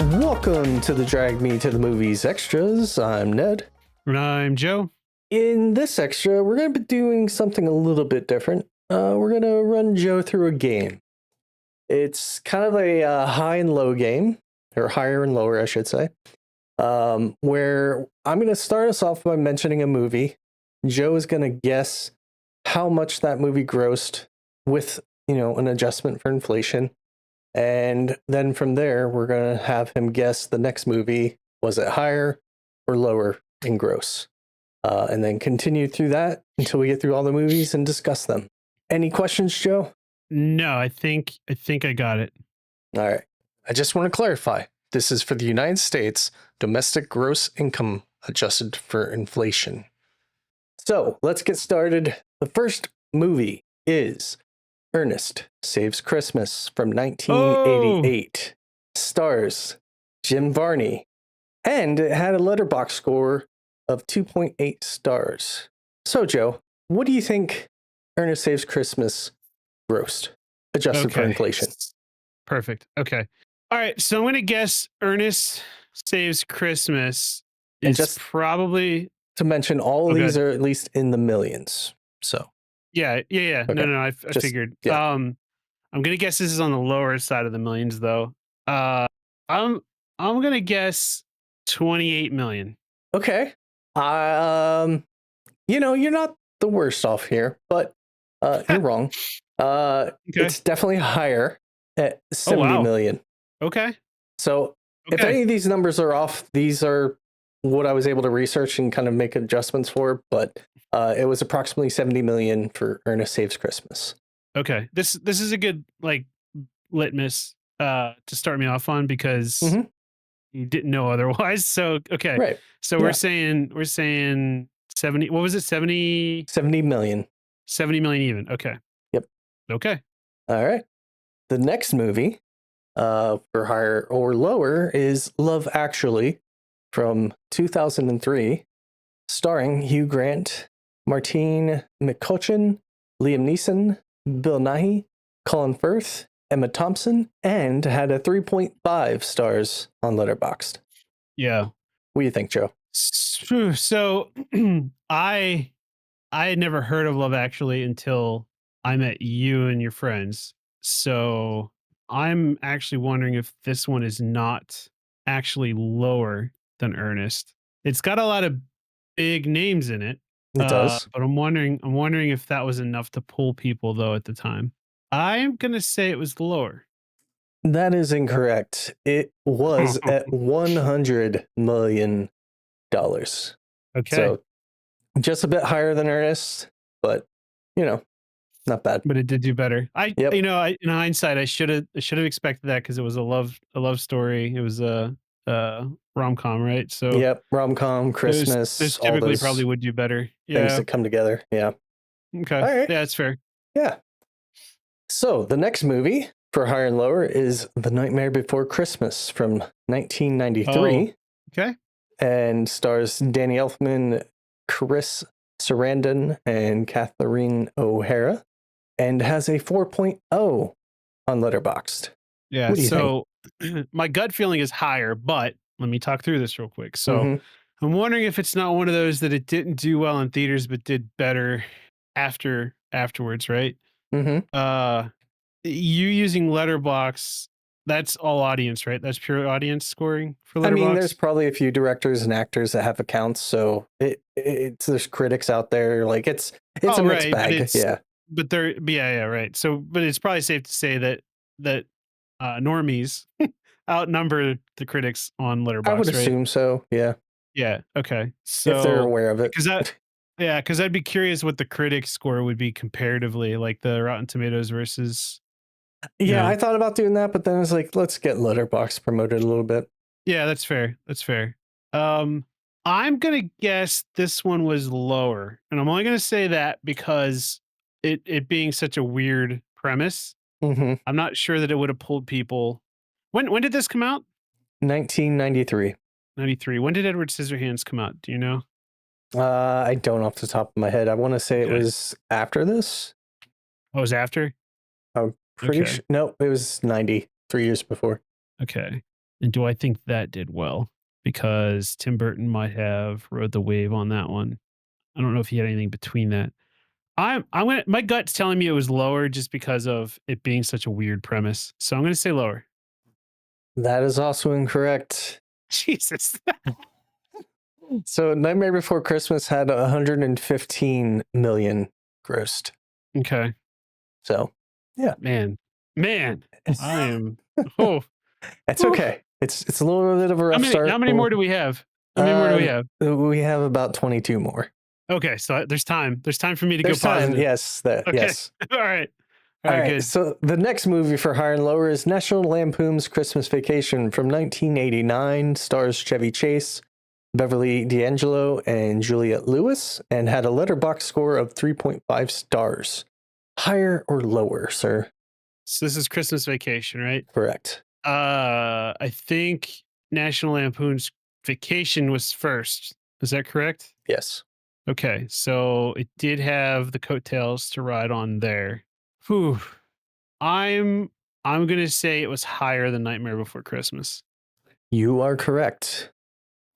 Welcome to the Drag Me to the Movies Extras. I'm Ned. And I'm Joe. In this extra, we're going to be doing something a little bit different. We're going to run Joe through a game. It's kind of a high and low game, or higher and lower, I should say, where I'm going to start us off by mentioning a movie. Joe is going to guess how much that movie grossed with, an adjustment for inflation. And then from there, we're going to have him guess the next movie. Was it higher or lower in gross? And then continue through that until we get through all the movies and discuss them. Any questions, Joe? No, I think I got it. All right. I just want to clarify. This is for the United States domestic gross income adjusted for inflation. So let's get started. The first movie is Ernest Saves Christmas from 1988. Stars Jim Varney. And it had a Letterboxd score of 2.8 stars. So, Joe, what do you think Ernest Saves Christmas grossed, adjusted for inflation? Perfect. Okay. All right. So I'm going to guess Ernest Saves Christmas is just probably... To mention, all of these are at least in the millions. So... Yeah. Okay. No. I figured. Yeah. I'm gonna guess this is on the lower side of the millions, though. I'm gonna guess 28 million. Okay. You're not the worst off here, but you're wrong. Okay. It's definitely higher at 70 million. Okay. So if any of these numbers are off, these are what I was able to research and kind of make adjustments for, but it was approximately 70 million for Ernest Saves Christmas. Okay. This is a good litmus to start me off on because you didn't know otherwise. So okay. Right. So we're saying 70, what was it? 70 million. 70 million even. Okay. Yep. Okay. All right. The next movie for higher or lower is Love Actually from 2003, starring Hugh Grant, Martine McCutcheon, Liam Neeson, Bill Nighy, Colin Firth, Emma Thompson, and had a 3.5 stars on Letterboxd. Yeah. What do you think, Joe? So I had never heard of Love Actually until I met you and your friends. So I'm actually wondering if this one is not actually lower than Ernest. It's got a lot of big names in it. It does. But I'm wondering if that was enough to pull people though at the time. I'm going to say it was lower. That is incorrect. It was at $100 million. Okay. So just a bit higher than Ernest, but not bad. But it did do better. In hindsight, I should have expected that because it was a love story. It was a rom-com, right? So yep, rom-com, Christmas. Those typically probably would do better. Things that come together. Yeah. Okay. All right. Yeah, that's fair. Yeah. So the next movie for higher and lower is The Nightmare Before Christmas from 1993. Okay. And stars Danny Elfman, Chris Sarandon, and Kathleen O'Hara, and has a 4.0 on Letterboxd. Yeah. What do you think? My gut feeling is higher, but let me talk through this real quick. So I'm wondering if it's not one of those that it didn't do well in theaters, but did better afterwards, right? You using Letterboxd, that's all audience, right? That's pure audience scoring for Letterboxd. I mean, there's probably a few directors and actors that have accounts, so there's critics out there. Like it's a mixed bag. Right. So, but it's probably safe to say that normies outnumber the critics on Letterboxd. I would assume so. Yeah. Yeah. Okay. So if they're aware of it, because I'd be curious what the critic score would be comparatively, like the Rotten Tomatoes versus. Yeah, I thought about doing that, but then I was like, let's get Letterboxd promoted a little bit. Yeah, that's fair. I'm gonna guess this one was lower, and I'm only gonna say that because it being such a weird premise. I'm not sure that it would have pulled people. When did this come out? 1993. 93. When did Edward Scissorhands come out? Do you know? I don't off the top of my head. I want to say it was after this. Oh, it was after? I'm pretty sure. No, it was 90, 3 years before. Okay. And do I think that did well? Because Tim Burton might have rode the wave on that one. I don't know if he had anything between that. I'm gonna my gut's telling me it was lower just because of it being such a weird premise. So I'm gonna say lower. That is also incorrect. Jesus. So Nightmare Before Christmas had 115 million grossed. Okay. So, yeah. Man. I am oh. It's Whew. okay. It's a little bit of a rough start. How many more do we have? How many more do we have? We have about 22 more. Okay, so there's time. There's time for me to There's go positive. time, yes. Okay. Yes. All right. All right, good. so the next movie for Higher and Lower is National Lampoon's Christmas Vacation from 1989, stars Chevy Chase, Beverly D'Angelo, and Juliette Lewis, and had a letterbox score of 3.5 stars. Higher or lower, sir? So this is Christmas Vacation, right? Correct. I think National Lampoon's Vacation was first. Is that correct? Yes. Okay, so it did have the coattails to ride on there. Whew. I'm gonna say it was higher than Nightmare Before Christmas. You are correct.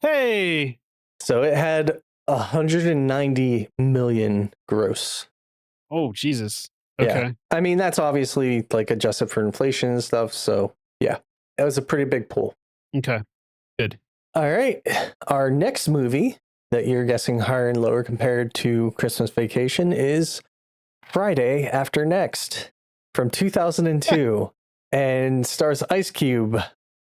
Hey, So it had 190 million gross. oh Jesus. Yeah. Okay, I mean, that's obviously like adjusted for inflation and stuff. So yeah, it was a pretty big pull. okay, good. All right. Our next movie that you're guessing higher and lower compared to Christmas Vacation is Friday After Next from 2002 and stars Ice Cube,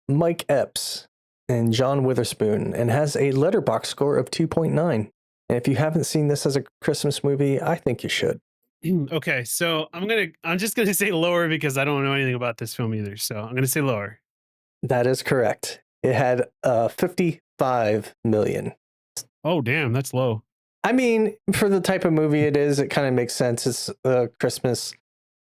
Mike Epps, and John Witherspoon, and has a letterbox score of 2.9. And if you haven't seen this as a Christmas movie, I think you should. Okay, so I'm just gonna say lower because I don't know anything about this film either. So I'm gonna say lower. That is correct. It had 55 million. Oh damn, that's low. I mean, for the type of movie it is, it kind of makes sense. It's a Christmas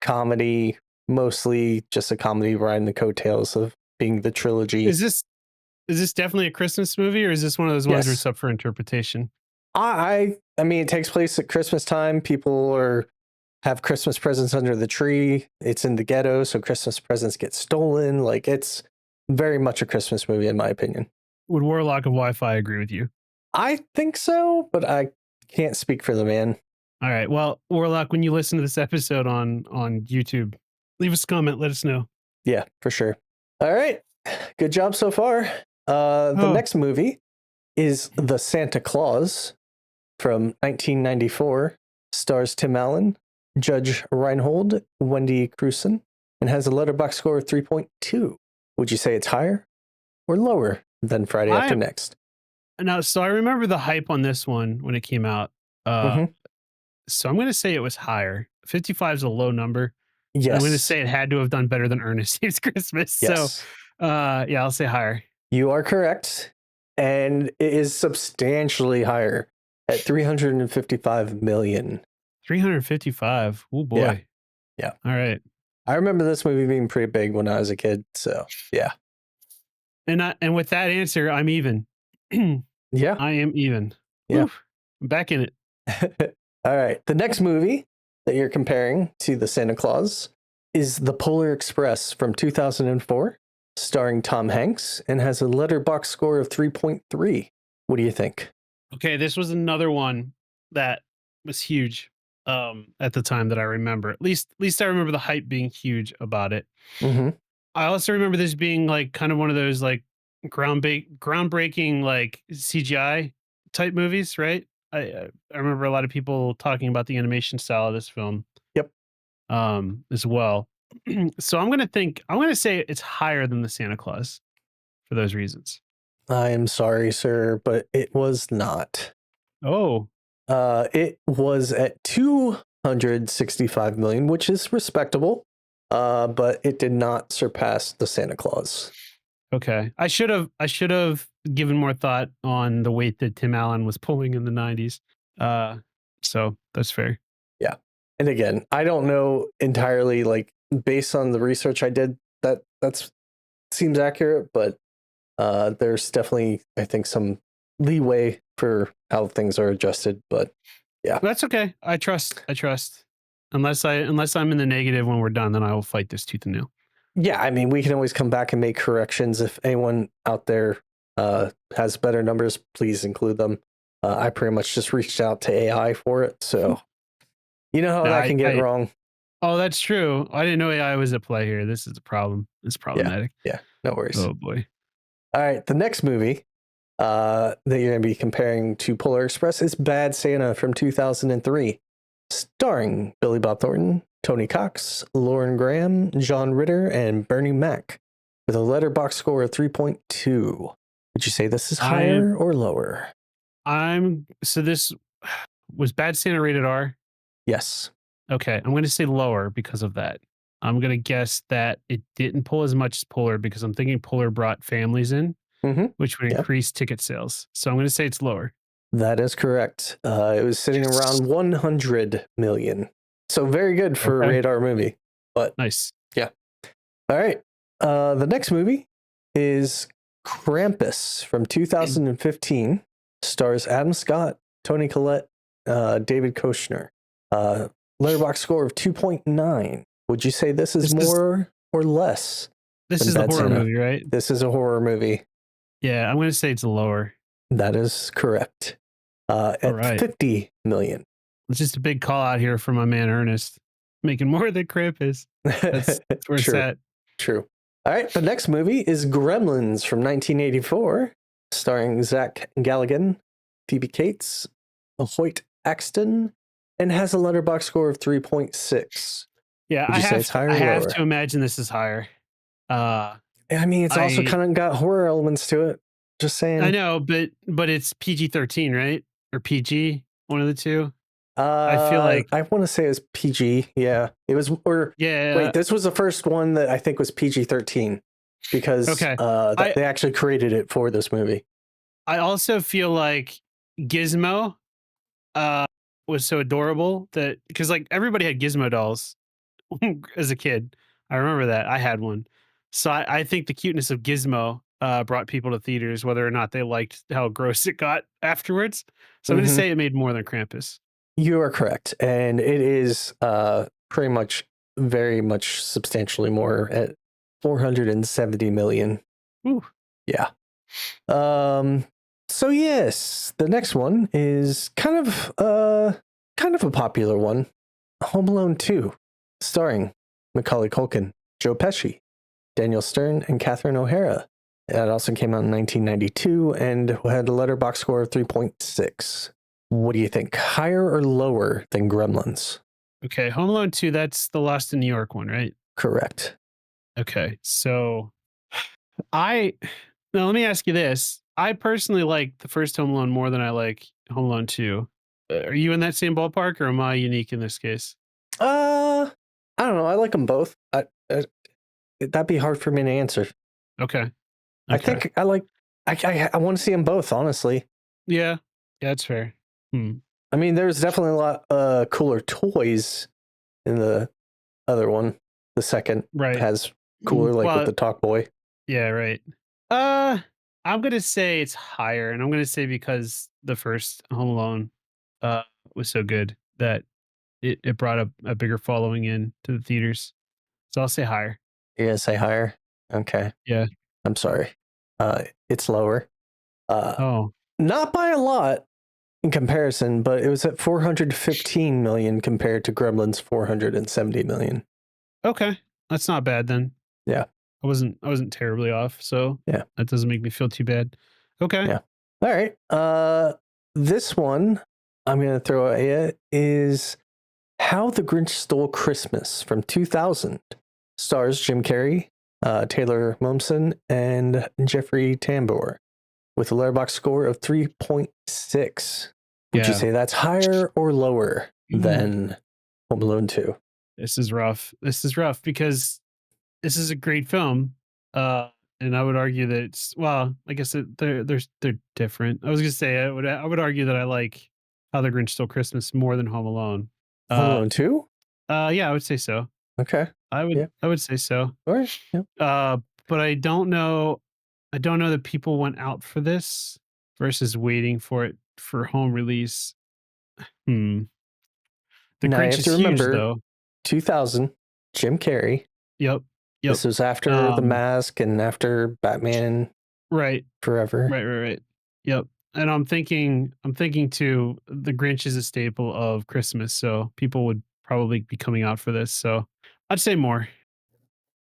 comedy, mostly just a comedy riding the coattails of being the trilogy. Is this definitely a Christmas movie, or is this one of those ones where Yes. it's up for interpretation? I mean, it takes place at Christmas time. People have Christmas presents under the tree. It's in the ghetto, so Christmas presents get stolen. Like, it's very much a Christmas movie, in my opinion. Would Warlock of Wi-Fi agree with you? I think so, but I can't speak for the man. All right. Well, Warlock, when you listen to this episode on YouTube, leave us a comment. Let us know. Yeah, for sure. All right. Good job so far. The Oh. next movie is The Santa Claus from 1994. Stars Tim Allen, Judge Reinhold, Wendy Crewson, and has a letterbox score of 3.2. Would you say it's higher or lower than Friday After Next? Now, so I remember the hype on this one when it came out. So I'm going to say it was higher. 55 is a low number. Yes. I'm going to say it had to have done better than Ernest Saves Christmas. Yes. So, yeah, I'll say higher. You are correct. And it is substantially higher at 355 million. 355. Oh, boy. Yeah. All right. I remember this movie being pretty big when I was a kid. So, yeah. And with that answer, I'm even. Yeah. I am even. Yeah. Oof, I'm back in it. All right. The next movie that you're comparing to The Santa Claus is The Polar Express from 2004, starring Tom Hanks, and has a letterbox score of 3.3. What do you think? Okay, this was another one that was huge at the time that I remember. At least I remember the hype being huge about it. Mm-hmm. I also remember this being like kind of one of those like groundbreaking like CGI type movies, right? I remember a lot of people talking about the animation style of this film. Yep. As well. So I'm gonna say it's higher than the Santa Claus for those reasons. I am sorry, sir, but it was not. Oh, It was at 265 million, which is respectable, but it did not surpass The Santa Claus. okay. I should have given more thought on the weight that Tim Allen was pulling in the 90s. So that's fair. Yeah. And again, I don't know entirely, like, based on the research I did, that's seems accurate, but there's definitely, I think, some leeway for how things are adjusted. But yeah, That's okay. I trust. Unless I'm in the negative when we're done, then I will fight this tooth and nail. Yeah, I mean, we can always come back and make corrections. If anyone out there has better numbers, please include them. I pretty much just reached out to AI for it, so you know how No, that can get wrong. oh, that's true. I didn't know AI was at play here. This is a problem. It's Yeah, problematic. yeah, no worries. Oh boy. All right, the next movie that you're going to be comparing to Polar Express is Bad Santa from 2003, starring Billy Bob Thornton, Tony Cox, Lauren Graham, John Ritter, and Bernie Mac, with a letterbox score of 3.2. Would you say this is higher or lower? So this was Bad Santa rated R. Yes. Okay, I'm going to say lower because of that. I'm going to guess that it didn't pull as much as Polar because I'm thinking Polar brought families in, Mm-hmm. which would Yeah, increase ticket sales. So I'm going to say it's lower. that is correct. It was sitting Yes. around 100 million. So very good for a Okay. radar movie. But Nice. yeah. All right. The next movie is Krampus from 2015. Stars Adam Scott, Tony Collette, David Koshner. Letterbox score of 2.9. Would you say this is more or less This than is the Bad horror Santa? movie, right? This is a horror movie. Yeah, I'm going to say it's lower. That is correct. All At right. 50 million. It's just a big call out here for my man Ernest, making more than Krampus. That's where it's True. at. True. All right. The next movie is Gremlins from 1984, starring Zach Galligan, Phoebe Cates, Hoyt Axton, and has a letterbox score of 3.6. Yeah, Would you say it's higher or I have lower? to imagine this is higher. I mean, it's also kind of got horror elements to it. Just saying. I know, but it's PG-13, right? Or PG, one of the two. I feel like I want to say it was PG. Yeah, it was. Or yeah. wait, this was the first one that I think was PG-13 because Okay. they actually created it for this movie. I also feel like Gizmo was so adorable that because like everybody had Gizmo dolls as a kid. I remember that. I had one. So I think the cuteness of Gizmo brought people to theaters, whether or not they liked how gross it got afterwards. So I'm going to say it made more than Krampus. You are correct, and it is pretty much, very much, substantially more at 470 million. Ooh. Yeah. So yes, the next one is kind of a popular one, Home Alone 2, starring Macaulay Culkin, Joe Pesci, Daniel Stern, and Catherine O'Hara. It also came out in 1992 and had a letterbox score of 3.6. What do you think? Higher or lower than Gremlins? Okay, Home Alone 2, that's the Lost in New York one, right? Correct. Okay. So I now let me ask you this. I personally like the first Home Alone more than I like Home Alone 2. Are you in that same ballpark or am I unique in this case? I don't know. I like them both. That'd be hard for me to answer. Okay. I think I like. I want to see them both. Honestly. Yeah. Yeah, that's fair. I mean, there's definitely a lot cooler toys in the other one. The second Right. has cooler, like with the talk boy. Yeah, right. I'm gonna say it's higher, and I'm gonna say because the first Home Alone was so good that it brought a bigger following in to the theaters. So I'll say higher. Yeah, say higher. Okay. Yeah. I'm sorry. It's lower. Oh. Not by a lot in comparison, but it was at 415 million compared to Gremlins 470 million. Okay. That's not bad then. Yeah. I wasn't terribly off, so Yeah. that doesn't make me feel too bad. Okay. Yeah. All right. This one I'm gonna throw at you is How the Grinch Stole Christmas from 2000. Stars Jim Carrey, Taylor Momsen, and Jeffrey Tambor, with a letterbox score of 3.6. Would you say that's higher or lower than Home Alone 2? This is rough. This is rough because this is a great film. And I would argue that it's well, I guess they're different. I was gonna say I would argue that I like How the Grinch Stole Christmas more than Home Alone. Home Alone 2? Yeah, I would say so. Okay. I would say so. All right. Yeah. But I don't know. I don't know that people went out for this versus waiting for it for home release. The Now you Grinch have is to huge, remember though. 2000, Jim Carrey, Yep. Yep. This was after The Mask and after Batman Right. Forever. Right. Yep. And I'm thinking too, The Grinch is a staple of Christmas, so people would probably be coming out for this. So I'd say more.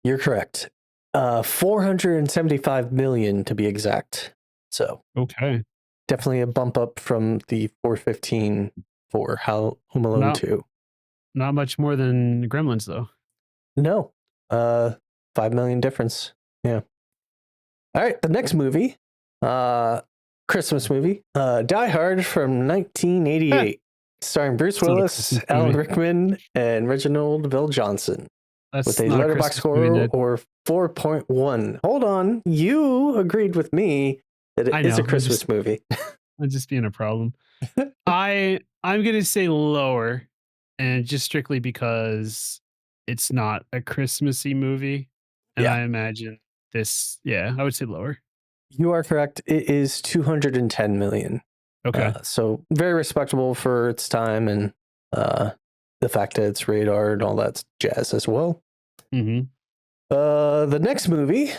You're correct. 475 million to be exact. So Okay. definitely a bump up from the 415 for Home Alone Not 2. not much more than Gremlins though. No. 5 million difference. Yeah. All right, the next movie, Christmas movie, Die Hard from 1988, starring Bruce It's not a Willis, Christmas Alan movie. Rickman, and Reginald Vell Johnson, with That's a not a letterbox Christmas movie, score Ned. or 4.1. Hold on, you agreed with me that it I is a know. Christmas movie. I'm just being a problem. I'm gonna say lower, and just strictly because it's not a Christmassy movie, and Yeah, I imagine this. Yeah, I would say lower. you are correct. It is 210 million. Okay. So very respectable for its time and the fact that it's radar and all that jazz as well. Mm-hmm. The next movie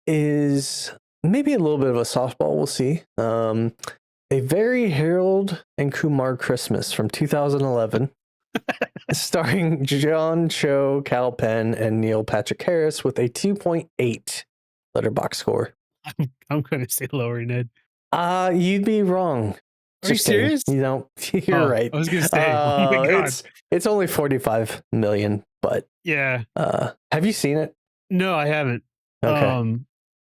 is maybe a little bit of a softball. We'll see. A Very Harold and Kumar Christmas from 2011, starring John Cho, Cal Penn, and Neil Patrick Harris, with a 2.8 letterbox score. I'm gonna say lower, Ned. You'd be wrong. Are you Just kidding. serious? You know, you're Oh, right. I was gonna say. Oh my god. It's only 45 million, but Yeah. have you seen it? No, I haven't. Okay.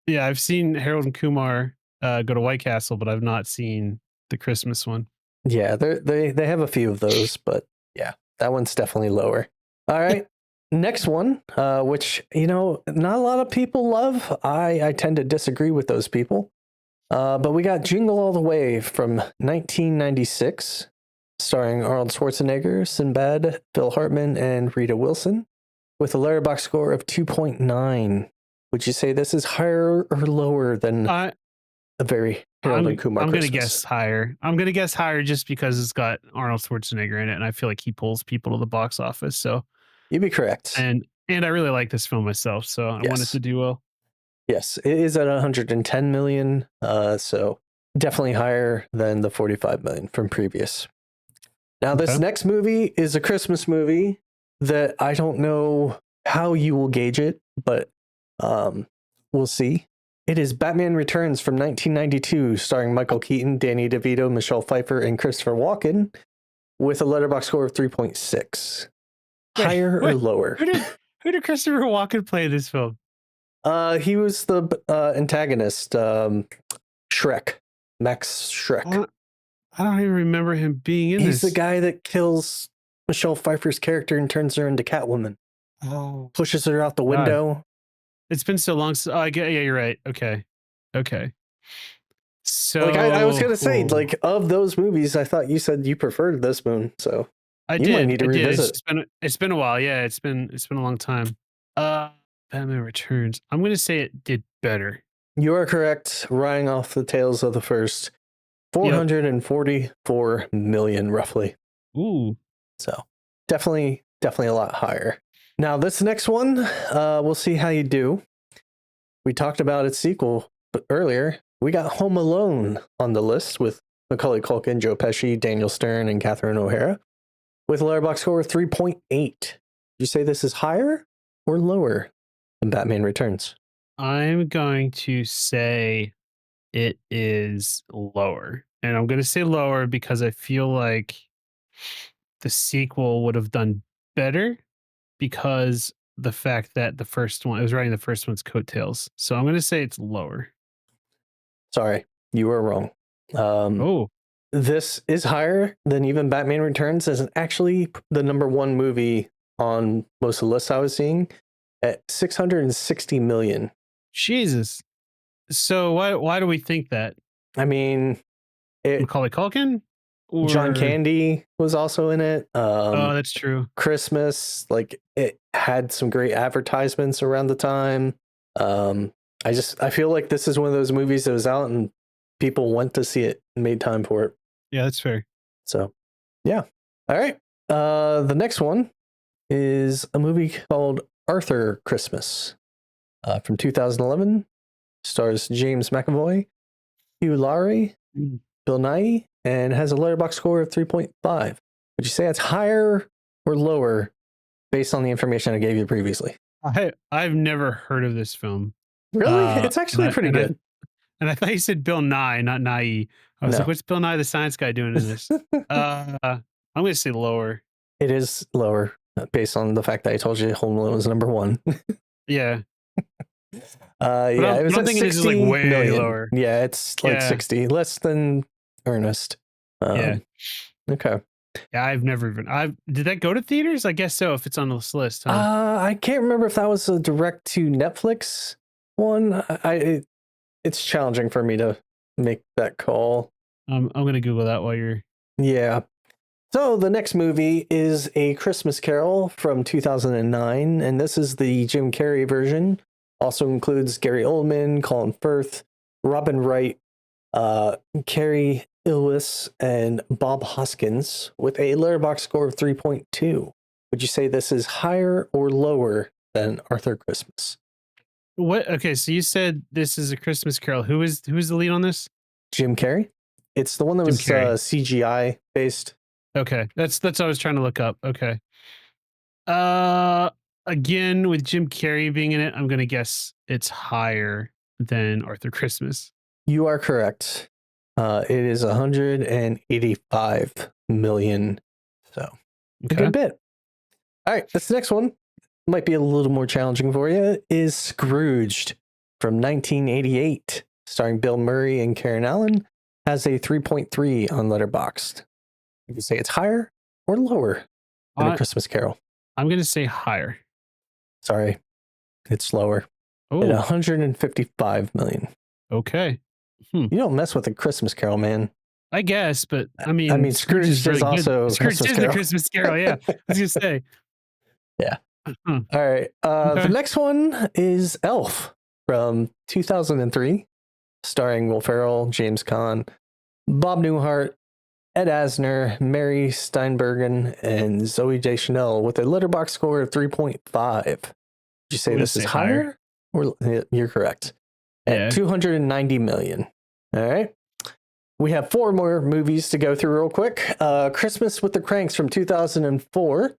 Yeah, I've seen Harold and Kumar go to White Castle, but I've not seen the Christmas one. Yeah, they have a few of those, but yeah, that one's definitely lower. All right. Next one, which not a lot of people love. I tend to disagree with those people. But we got Jingle All the Way from 1996, starring Arnold Schwarzenegger, Sinbad, Phil Hartman, and Rita Wilson, with a letterbox score of 2.9. Would you say this is higher or lower than I A Very Harold and Kumar I'm gonna Christmas? guess higher. I'm gonna guess higher just because it's got Arnold Schwarzenegger in it, and I feel like he pulls people to the box office. So You'd be correct. and I really like this film myself, so I want it Yes. to do well. Yes, it is at 110 million. So definitely higher than the 45 million from previous. Now, this Okay. next movie is a Christmas movie that I don't know how you will gauge it, but we'll see. It is Batman Returns from 1992, starring Michael Keaton, Danny DeVito, Michelle Pfeiffer, and Christopher Walken, with a letterbox score of 3.6. Higher or Wait, lower? who did Christopher Walken play in this film? He was the antagonist, Shrek, Max Shrek. I don't even remember him being in He's this. the guy that kills Michelle Pfeiffer's character and turns her into Catwoman. Oh, Pushes her out the God. window. It's been so long. So, yeah, you're right. Okay. So, Like I was gonna say, like of those movies, I thought you said you preferred this one, so I you might did. need to I did. revisit. It's been a while. Yeah, it's been a long time. Batman Returns. I'm gonna say it did better. You are correct. Riding off the tails of the first, 444 million roughly. Ooh. So definitely a lot higher. Now this next one, we'll see how you do. We talked about its sequel earlier. We got Home Alone on the list with Macaulay Culkin, Joe Pesci, Daniel Stern, and Catherine O'Hara, with a letterbox score of 3.8. You say this is higher or lower than Batman Returns? I'm going to say it is lower. And I'm going to say lower because I feel like the sequel would have done better because the fact that the first one, it was riding the first one's coattails. So I'm going to say it's lower. Sorry, you were wrong. Oh, This is higher than even Batman Returns, as actually the number one movie on most of the lists I was seeing at 660 million. Jesus. So why do we think that? I mean, Macaulay Culkin? John Or Candy was also in it. oh, that's true. Christmas, like it had some great advertisements around the time. I feel like this is one of those movies that was out and people went to see it and made time for it. Yeah, that's fair. So, yeah. All right. The next one is a movie called Arthur Christmas from 2011. Stars James McAvoy, Hugh Laurie, Bill Nighy, and has a letterbox score of 3.5. Would you say that's higher or lower based on the information I gave you previously? I've never heard of this film. Really? It's And actually pretty good. I thought you said Bill Nye, not Nighy. I was like, No, what's Bill Nye the Science Guy doing in this? I'm gonna say lower. it is lower based on the fact that I told you Home Alone was number one. Yeah. Yeah, it was But I'm at thinking this is like 60 way million. lower. Yeah, it's like Yeah. 60, less than Ernest. Yeah. Okay. Yeah, I've never even. Did that go to theaters? I guess so. If it's on this list, huh? I can't remember if that was a direct to Netflix one. It's challenging for me to make that call. I'm gonna Google that while you're. Yeah. So the next movie is A Christmas Carol from 2009, and this is the Jim Carrey version. Also includes Gary Oldman, Colin Firth, Robin Wright, Carrie Ilwis, and Bob Hoskins with a letterbox score of 3.2. Would you say this is higher or lower than Arthur Christmas? What? Okay, so you said this is A Christmas Carol. Who's the lead on this? Jim Carrey. It's the one that Jim was Carrey. CGI based. Okay, that's what I was trying to look up. Okay. Again with Jim Carrey being in it, I'm gonna guess it's higher than Arthur Christmas. You are correct. It is 185 million. So a good bit. All right, this next one might be a little more challenging for you. Is Scrooged from 1988, starring Bill Murray and Karen Allen, has a 3.3 on Letterboxd. Would you say it's higher or lower than A Christmas Carol? I'm gonna say higher. Sorry, it's lower. Oh, At 155 million. okay. You don't mess with A Christmas Carol, man. I guess, but I mean, Scrooge is really also good. Scrooge Christmas is Carol. the Christmas Carol. Yeah, I was gonna say. Yeah. All right. The next one is Elf from 2003, starring Will Ferrell, James Caan, Bob Newhart, Ed Asner, Mary Steenburgen, and Zoe Deschanel with a letterbox score of 3.5. Would you say this is higher? Or you're correct. At 290 million. All right. We have 4 more movies to go through real quick. Christmas with the Cranks from 2004.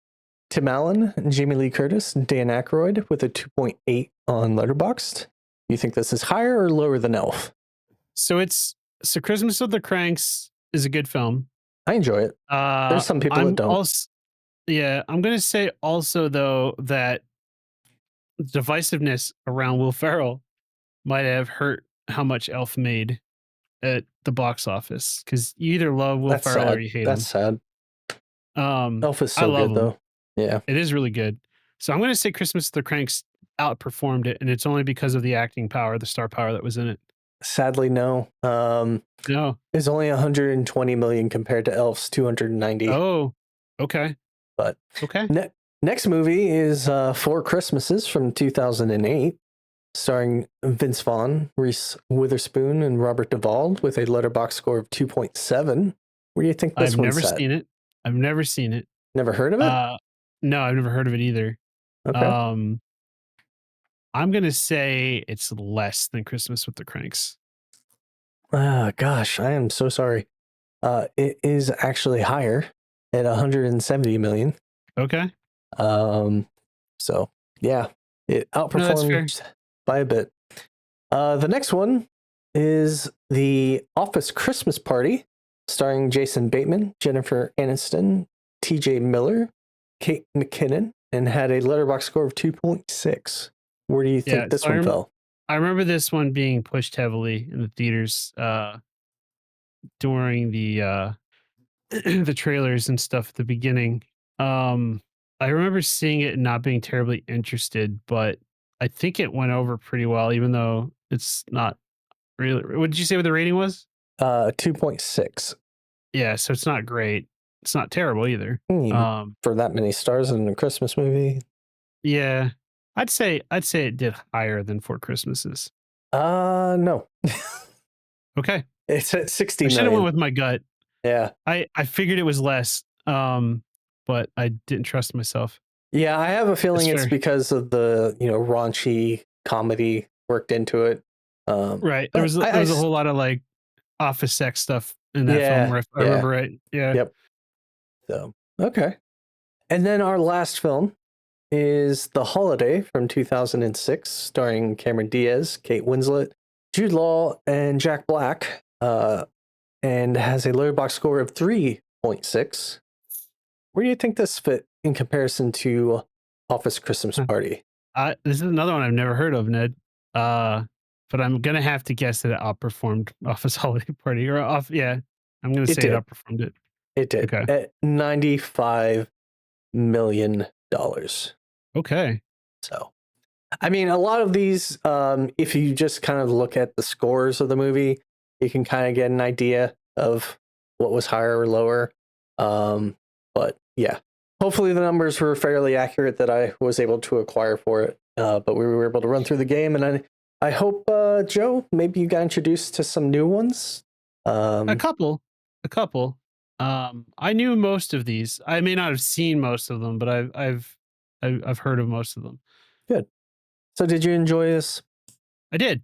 Tim Allen, Jamie Lee Curtis, Dan Aykroyd with a 2.8 on Letterboxd. You think this is higher or lower than Elf? So Christmas with the Cranks is a good film. I enjoy it. There's some people that don't. I'm going to say also, though, that divisiveness around Will Ferrell might have hurt how much Elf made at the box office, because you either love Will Ferrell or you hate him. That's sad. Elf is so good, though. Yeah. It is really good. So I'm going to say Christmas with the Cranks outperformed it, and it's only because of the acting power, the star power that was in it. Sadly, no. No. It's only 120 million compared to Elf's 290. Oh, okay. But okay. Next movie is Four Christmases from 2008, starring Vince Vaughn, Reese Witherspoon, and Robert Duvall with a letterbox score of 2.7. Where do you think this one's set? I've never seen it. I've never seen it. Never heard of it? No, I've never heard of it either. Okay. I'm going to say it's less than Christmas with the Cranks. Gosh, I am so sorry. It is actually higher at 170 million. Okay. So yeah, it outperformed by a bit. The next one is The Office Christmas Party, starring Jason Bateman, Jennifer Aniston, TJ Miller, Kate McKinnon, and had a letterbox score of 2.6. Where do you think this one fell? I remember this one being pushed heavily in the theaters during the the trailers and stuff at the beginning. I remember seeing it and not being terribly interested, but I think it went over pretty well, even though it's not really. What did you say what the rating was? 2.6. Yeah, so it's not great. It's not terrible either. For that many stars in a Christmas movie. Yeah, I'd say it did higher than Four Christmases. No. Okay. It's at 60 million. I should have went with my gut. Yeah. I figured it was less, but I didn't trust myself. Yeah, I have a feeling it's because of the, raunchy comedy worked into it. Right. There But was there was a whole lot of like office sex stuff in that film, yeah, where if I yeah, remember right. Yeah. yep. So okay, and then our last film is The Holiday from 2006, starring Cameron Diaz, Kate Winslet, Jude Law, and Jack Black, and has a letterbox score of 3.6. Where do you think this fit in comparison to Office Christmas Party? This is another one I've never heard of, Ned. But I'm gonna have to guess that it outperformed Office Holiday Party or off. Yeah, I'm gonna It say it did. outperformed it. It did Okay. at $95 million. Okay. So, I mean, a lot of these, if you just kind of look at the scores of the movie, you can kind of get an idea of what was higher or lower. But yeah, hopefully the numbers were fairly accurate that I was able to acquire for it. But we were able to run through the game, and I hope, Joe, maybe you got introduced to some new ones. A couple. A couple. I knew most of these. I may not have seen most of them, but I've heard of most of them. Good. So, did you enjoy this? I did.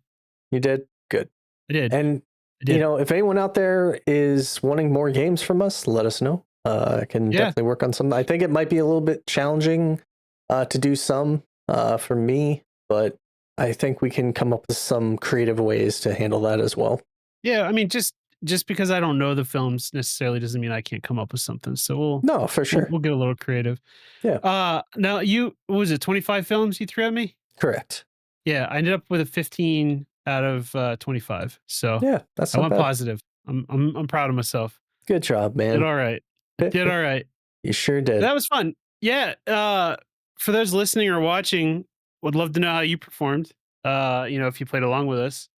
You did? Good. I did. And, I did. if anyone out there is wanting more games from us, let us know. I can Yeah. definitely work on some. I think it might be a little bit challenging to do some for me, but I think we can come up with some creative ways to handle that as well. Yeah. I mean, just because I don't know the films necessarily doesn't mean I can't come up with something. So No, for sure. we'll get a little creative. Yeah. Now what was it 25 films you threw at me? Correct. Yeah, I ended up with a 15 out of 25. So Yeah, that's I not went bad. positive. I'm proud of myself. Good job, Did man. all right. Did all right. You sure did. That was fun. Yeah. For those listening or watching, would love to know how you performed. If you played along with us,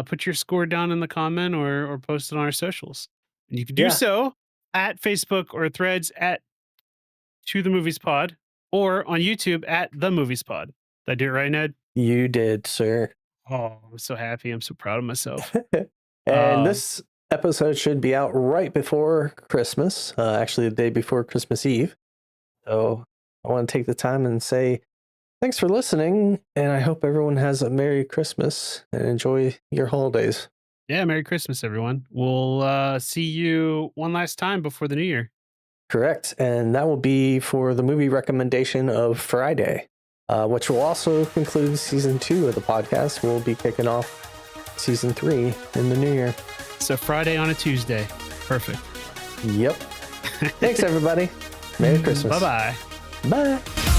put your score down in the comment or post it on our socials. And you can do Yeah. so at Facebook or Threads at To The Movies Pod or on YouTube at The Movies Pod. Did I do it right, Ned? You did, sir. Oh, I'm so happy. I'm so proud of myself. And this episode should be out right before Christmas, actually the day before Christmas Eve. So I want to take the time and say thanks for listening, and I hope everyone has a Merry Christmas and enjoy your holidays. Yeah, Merry Christmas, everyone. We'll see you one last time before the new year. Correct. And that will be for the movie recommendation of Friday, which will also conclude season 2 of the podcast. We'll be kicking off season 3 in the new year. So Friday on a Tuesday. Perfect. Yep. Thanks, everybody. Merry Christmas. Bye-bye. Bye.